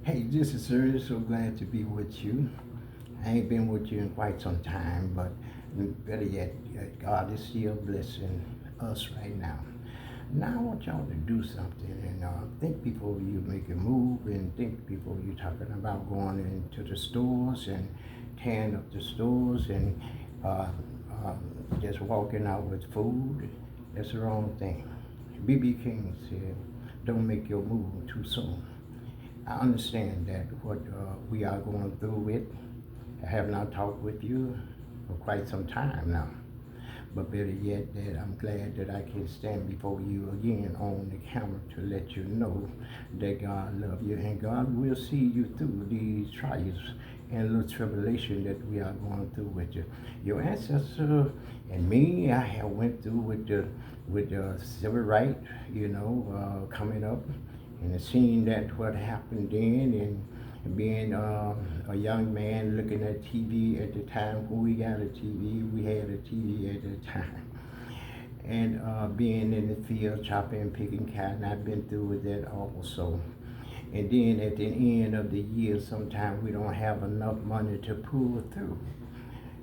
Hey, this is Serge. So glad to be with you. I ain't been with you in quite some time, but better yet, God is still blessing us right now. Now I want y'all to do something and think before you make a move, and think before you're talking about going into the stores and tearing up the stores and uh, just walking out with food. That's the wrong thing. B.B. King said, "Don't make your move too soon." I understand that what we are going through with. I have not talked with you for quite some time now. But better yet, that I'm glad that I can stand before you again on the camera to let you know that God loves you and God will see you through these trials and little tribulation that we are going through with you. Your ancestor and me, I have went through with the civil right, coming up and seeing that what happened then and being a young man looking at TV at the time when we got a TV, we had a TV at the time. And being in the field chopping and picking cotton, I've been through with that also. And then at the end of the year, sometimes we don't have enough money to pull through.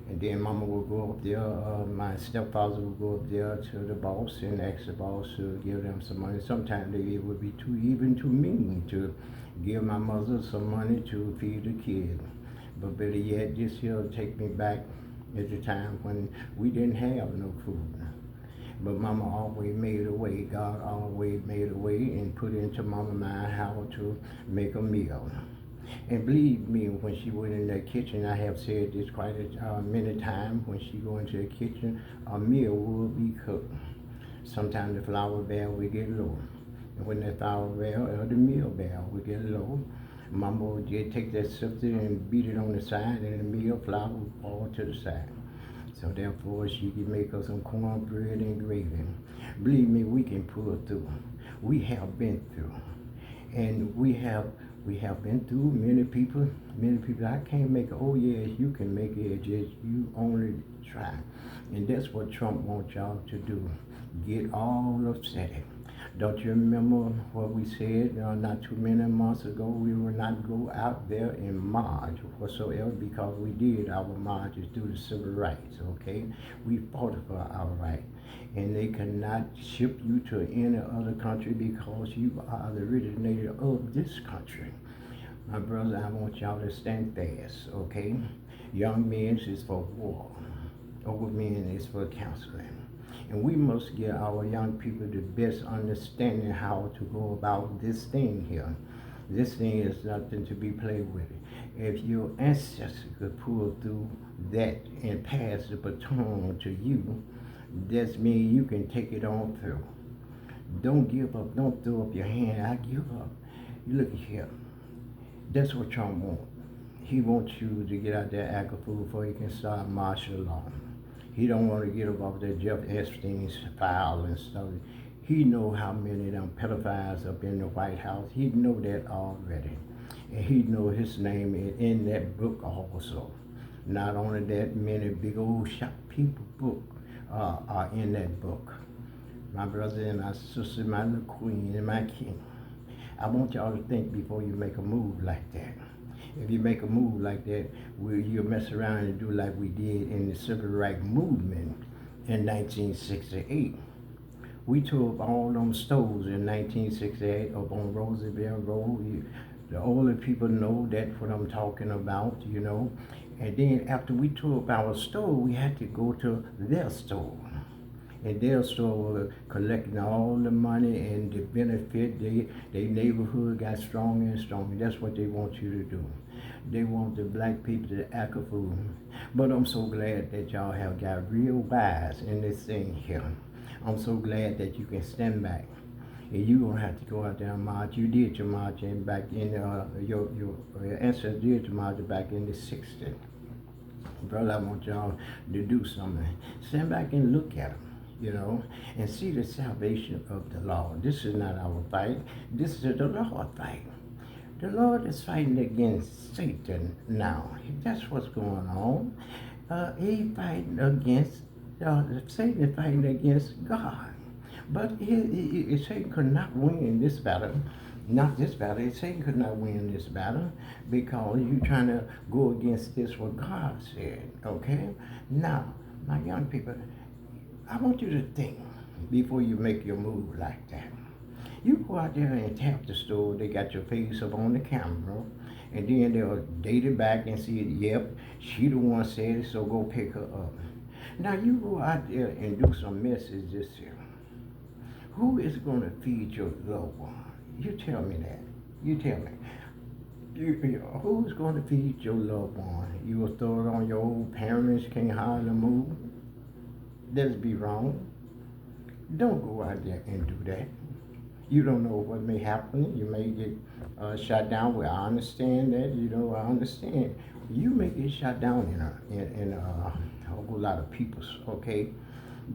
And then mama would go up there, my stepfather would go up there to the boss and ask the boss to give them some money. Sometimes they would be too mean to give my mother some money to feed the kids. But better yet, this here will take me back at the time when we didn't have no food. But mama always made a way. God always made a way and put into mama mind how to make a meal. And believe me, when she went in that kitchen, I have said this quite many times, when she go into the kitchen, a meal will be cooked. Sometimes the flour barrel will get low. And when that flour barrel or the meal barrel will get low, Mama would just take that sifter and beat it on the side, and the meal flour would fall to the side. So therefore, she could make us some cornbread and gravy. Believe me, we can pull through. We have been through, and we have been through. Many people. I can't make it. Oh yes, you can make it. Just you only try, and that's what Trump wants y'all to do. Get all upset. Don't you remember what we said not too many months ago? We will not go out there and march whatsoever, because we did our marches through the civil rights, okay? We fought for our right. And they cannot ship you to any other country because you are the originator of this country. My brother, I want y'all to stand fast, okay? Young men is for war. Old men is for counseling. And we must give our young people the best understanding how to go about this thing here. This thing is nothing to be played with. If your ancestors could pull through that and pass the baton to you, that means you can take it on through. Don't give up. Don't throw up your hand. I give up. You look here. That's what Trump wants. He wants you to get out there and act a fool before he can start martial law. He don't want to get up off that Jeff Epstein's file and stuff. He know how many of them pedophiles up in the White House. He know that already. And he know his name is in that book also. Not only that, many big old shot people book are in that book. My brother and my sister, my little queen and my king. I want y'all to think before you make a move like that. If you make a move like that, you'll mess around and do like we did in the civil rights movement in 1968. We tore up all them stores in 1968 up on Roosevelt Road. The older people know that's what I'm talking about. And then after we tore up our store, we had to go to their store. And their store was collecting all the money and the benefit. Their neighborhood got stronger and stronger. That's what they want you to do. They want the black people to act a fool. But I'm so glad that y'all have got real wise in this thing here. I'm so glad that you can stand back. And you don't have to go out there and march. You did your marching back in, your ancestors did your march back in the 60s. Brother, I want y'all to do something. Stand back and look at them. And see the salvation of the Lord. This is not our fight. This is the Lord's fight. The Lord is fighting against Satan now. That's what's going on. He fighting against, Satan is fighting against God. But Satan could not win this battle Not this battle. Satan could not win this battle because you trying to go against this what God said. Okay? Now, my young people, I want you to think before you make your move like that. You go out there and tap the store, they got your face up on the camera, and then they'll date it back and see, yep, she the one said it, so go pick her up. Now you go out there and do some message this year. Who is going to feed your loved one? You tell me that. You tell me. Who's going to feed your loved one? You will throw it on your old parents, can't hardly move? That'd be wrong. Don't go out there and do that. You don't know what may happen. You may get shot down. Well, I understand that. I understand. You may get shot down in a whole lot of people's, okay?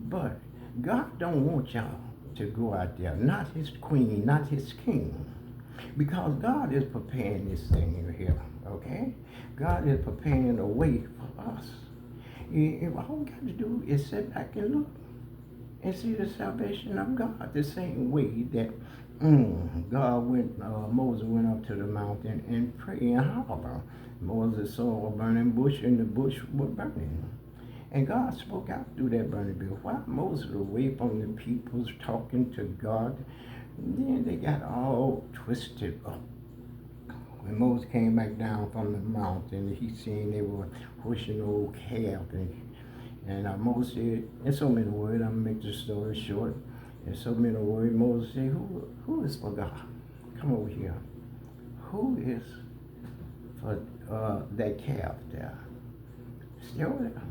But God don't want y'all to go out there, not his queen, not his king. Because God is preparing this thing here, okay? God is preparing a way for us. And all we got to do is sit back and look and see the salvation of God the same way that Moses went up to the mountain and prayed and howled. Moses saw a burning bush and the bush was burning. And God spoke out through that burning bush. While Moses was away from the people talking to God, then they got all twisted up. When Moses came back down from the mountain, he seen they were pushing old calf. And Moses said, in so many words, I'm going to make the story short. In so many words, Moses said, who is for God? Come over here. Who is for that calf there? Still there.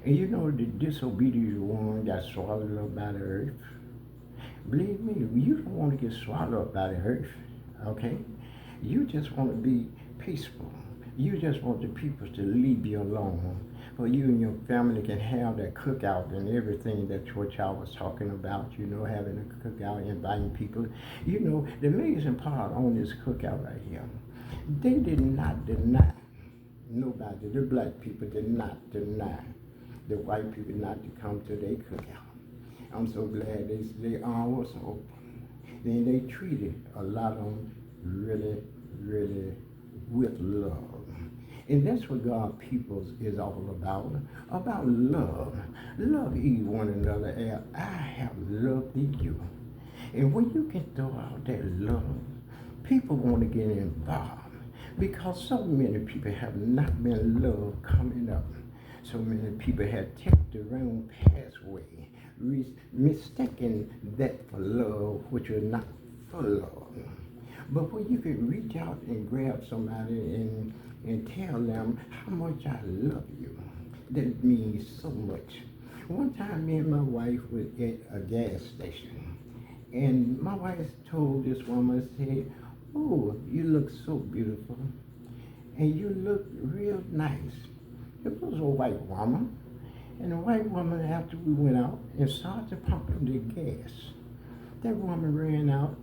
And the disobedient one got swallowed up by the earth. Believe me, you don't want to get swallowed up by the earth, okay? You just want to be peaceful. You just want the people to leave you alone. For you and your family can have that cookout and everything that what y'all was talking about, having a cookout, inviting people. The amazing part on this cookout right here, they did not deny, nobody, the black people did not deny the white people not to come to their cookout. I'm so glad they all was open. Then they treated a lot of them really, really with love. And that's what God people is all about love. Love ye one another as I have loved you. And when you can throw out that love, people want to get involved because so many people have not been loved coming up. So many people have taken the wrong pathway, mistaking that for love, which is not for love. But when you can reach out and grab somebody and tell them how much I love you, that means so much. One time, me and my wife were at a gas station, and my wife told this woman, said, "Oh, you look so beautiful, and you look real nice." It was a white woman, and the white woman, after we went out and started pumping the gas, that woman ran out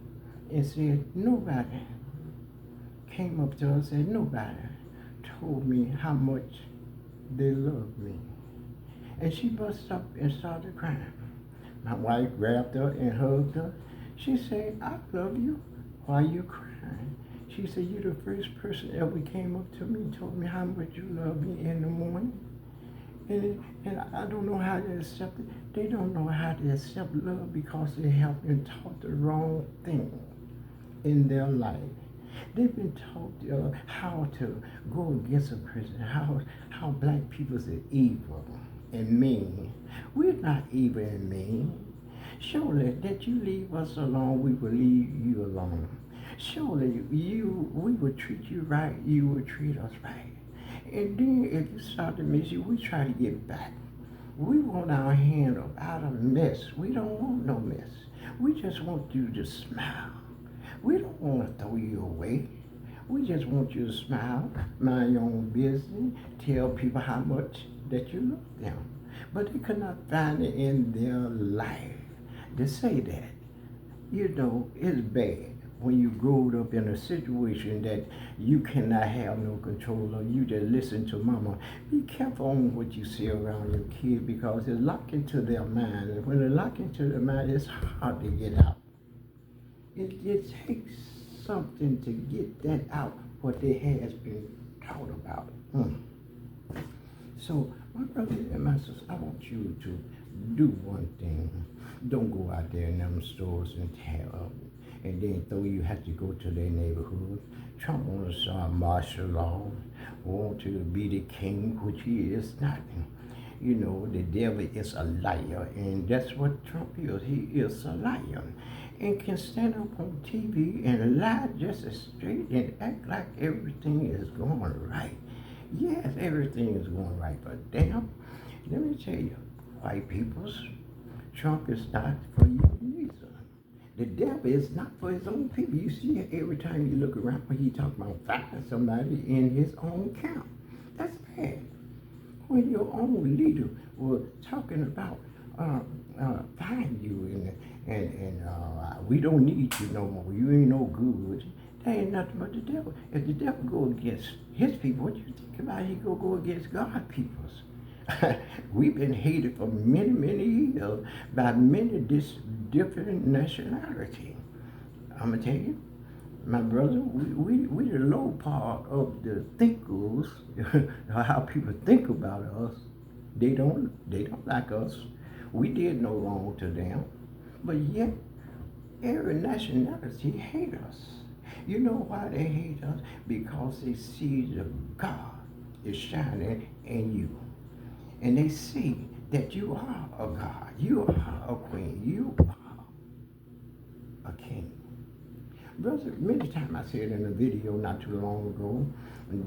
and said, nobody came up to us and nobody told me how much they loved me. And she busted up and started crying. My wife grabbed her and hugged her. She said, I love you. Why are you crying? She said, you're the first person ever came up to me and told me how much you love me in the morning. And I don't know how to accept it. They don't know how to accept love because they have been taught the wrong thing in their life. They've been taught how to go against a person, how black people are evil and mean. We're not evil and mean. Surely that you leave us alone, we will leave you alone. Surely we will treat you right, you will treat us right. And then if you start to miss you, we try to get back. We want our hand up out of mess. We don't want no mess. We just want you to smile. We don't want to throw you away. We just want you to smile, mind your own business, tell people how much that you love them. But they could not find it in their life to say that. It's bad when you grow up in a situation that you cannot have no control of. You just listen to mama. Be careful on what you say around your kid because it's locked into their mind. And when it's locked into their mind, it's hard to get out. It takes something to get that out, what they has been taught about. So, my brother and my sister, I want you to do one thing. Don't go out there in them stores and tear up, and then you have to go to their neighborhood. Trump wants to start martial law, want to be the king, which he is not. You know, the devil is a liar, and that's what Trump is. He is a liar, and can stand up on TV and lie just as straight and act like everything is going right. Yes, everything is going right, but damn, let me tell you, white peoples, Trump is not for you neither. The devil is not for his own people. You see it every time you look around when he talk about firing somebody in his own camp. That's bad. When your own leader was talking about firing you and we don't need you no more. You ain't no good. That ain't nothing but the devil. If the devil go against his people, what you think about he go against God peoples? We've been hated for many, many years by many different nationality. I'm gonna tell you, my brother, we the low part of the thinkers, how people think about us. They don't like us. We did no wrong to them, but yet every nationality hate us. You know why they hate us? Because they see the God is shining in you. And they see that you are a God, you are a queen, you are a king. Brother, many times I said in a video not too long ago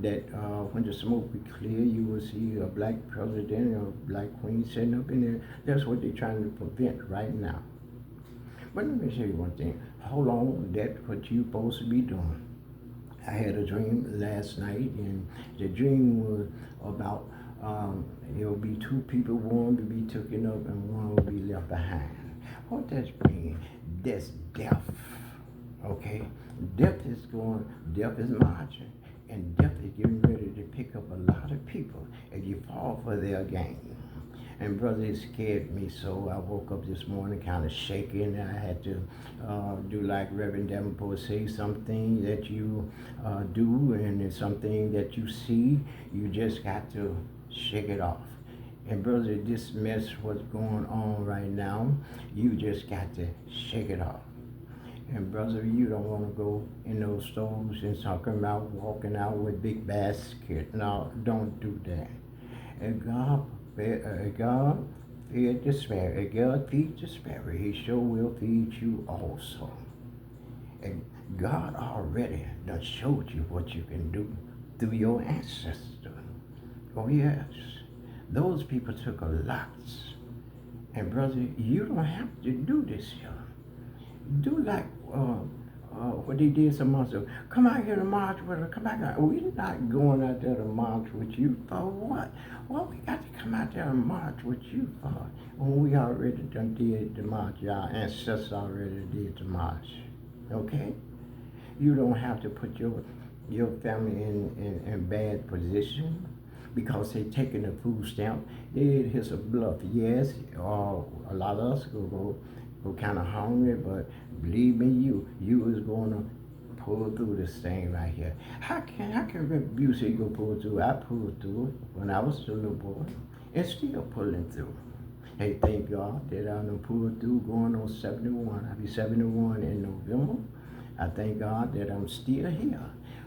that when the smoke be clear, you will see a black president or a black queen sitting up in there. That's what they're trying to prevent right now. But let me tell you one thing. Hold on, that's what you're supposed to be doing. I had a dream last night, and the dream was about there'll be two people, one will be taken up and one will be left behind. What that's mean? That's death. Okay? Death is marching, and death is getting ready to pick up a lot of people if you fall for their game. And brother, it scared me so. I woke up this morning kind of shaking. I had to do like Reverend Davenport say, something that you do and it's something that you see, you just got to shake it off. And brother, this mess what's going on right now, you just got to shake it off. And brother, you don't want to go in those stores and talking about walking out with big basket. No, don't do that. And God feed the sparrow. If God feeds the sparrow, he sure will feed you also. And God already done showed you what you can do through your ancestors. Oh yes, those people took a lot. And brother, you don't have to do this here. Do like what they did some months ago. Come out here to march with us. Come back out. We're not going out there to march with you for what? Well, we got to come out there and march with you for when we already done did the march. Our ancestors already did the march. Okay? You don't have to put your family in bad position because they taking the food stamp. Here's a bluff. Yes, a lot of us go kind of hungry, but believe me, you is going to pull through this thing right here. How can you say go pull through? I pulled through it when I was a little boy and still pulling through. Hey, thank God that I done pulled through going on 71. I'll be 71 in November. I thank God that I'm still here.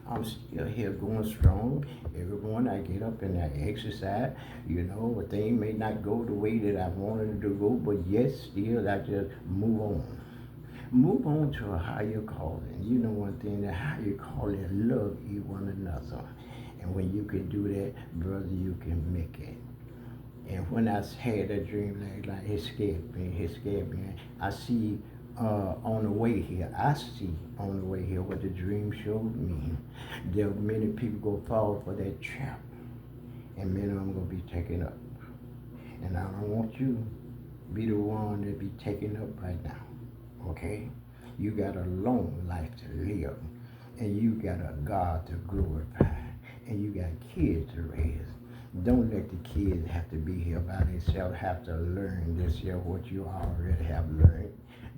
I'm still here going strong. Every morning I get up and I exercise. You know, a thing may not go the way that I wanted it to go, but yet still I just move on. Move on to a higher calling. You know one thing, the higher calling, love you one another. And when you can do that, brother, you can make it. And when I had that dream like it scared me. I see on the way here, what the dream showed me. There are many people gonna fall for that trap, and many of them gonna be taken up. And I don't want you to be the one that be taken up right now. Okay? You got a long life to live, and you got a God to glorify, and you got kids to raise. Don't let the kids have to be here by themselves, have to learn this here, what you already have learned.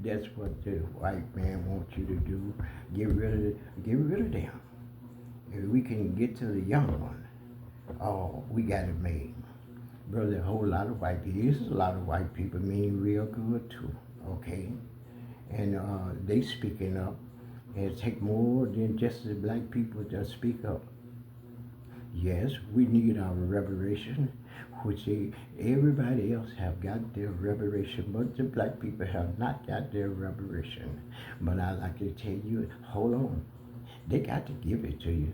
That's what the white man wants you to do. get rid of them. If we can get to the young one, oh, we got it made. Brother, a whole lot of white people. There's a lot of white people mean real good too, okay? And they speaking up. And it take more than just the black people to speak up. Yes, we need our revelation, which everybody else have got their revelation, but the black people have not got their revelation. But I like to tell you, hold on. They got to give it to you.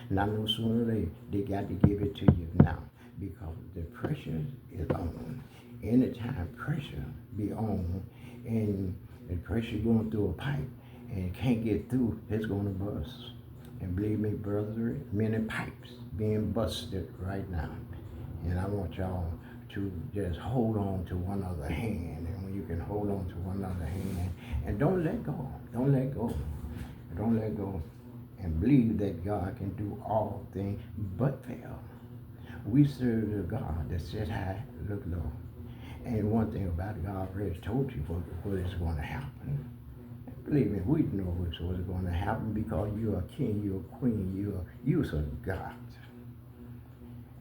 Not no sooner they got to give it to you now because the pressure is on. Anytime pressure be on and the pressure going through a pipe and can't get through, it's going to bust. And believe me, brother, many pipes being busted right now. And I want y'all to just hold on to one other hand. And when you can hold on to one other hand, and don't let go. Don't let go. Don't let go. And believe that God can do all things but fail. We serve a God that sits high, look low. And one thing about it, God already told you what is going to happen. Believe me, we know what's going to happen because you're a king, you're a queen, you're a God.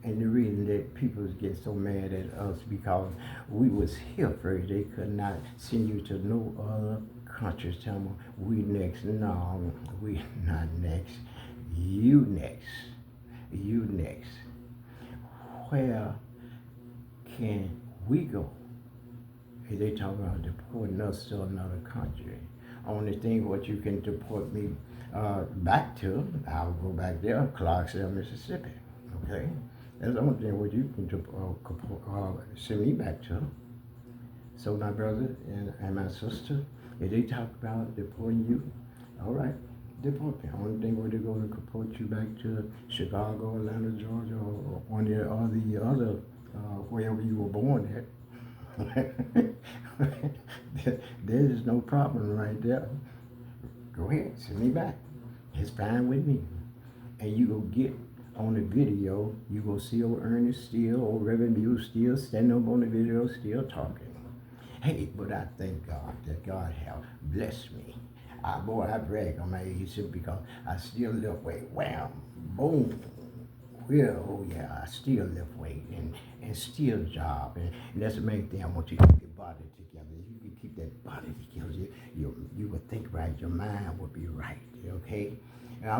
And the reason that people get so mad at us because we was here first, they could not send you to no other countries. Tell them we next. No, we not next. You next. You next. Where can we go? If they talk about deporting us to another country. Only thing what you can deport me back to, I'll go back there, Clarksville, Mississippi. Okay? That's the only thing what you can send me back to. So my brother and my sister, if they talk about deporting you, all right, deport me. Only thing what they're going to deport you back to Chicago, Atlanta, Georgia, or one or the other, wherever you were born at. There is no problem right there. Go ahead, send me back. It's fine with me. And you go get on the video, you go see old Ernest still, old Reverend Muse still standing up on the video, still talking. Hey, but I thank God that God have blessed me. I brag on my age because I still lift weight. Wham, boom. Well, oh yeah, I still lift weight and still job. And that's the main thing I want you to keep your body together. You can keep that body together. You will think right, your mind will be right, okay? And I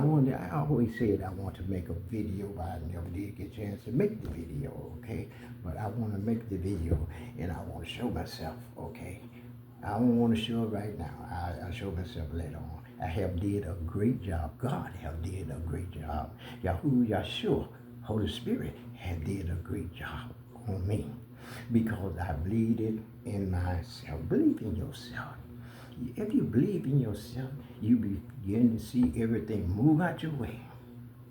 always said I want to make a video, but I never did get a chance to make the video, okay? But I want to make the video and I want to show myself, okay? I don't want to show it right now. I'll show myself later on. I have did a great job. God have did a great job. Yahshua, Holy Spirit, have did a great job on me because I believed it in myself. Believe in yourself. If you believe in yourself, you begin to see everything move out your way,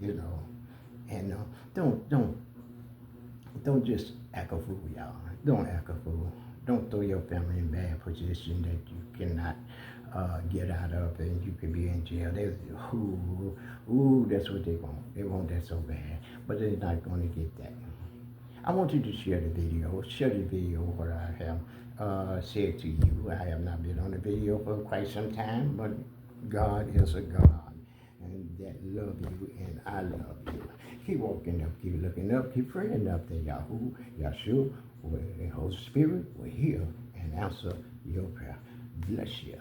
you know. And don't just act a fool, y'all. Don't act a fool. Don't throw your family in bad position that you cannot get out of, and you could be in jail. That's what they want. They want that so bad, but they're not going to get that. I want you to share the video. Share the video what I have said to you. I have not been on the video for quite some time, but God is a God and that love you, and I love you. Keep walking up, keep looking up, keep praying up that Yahshua, the Holy Spirit will hear and answer your prayer. Bless you.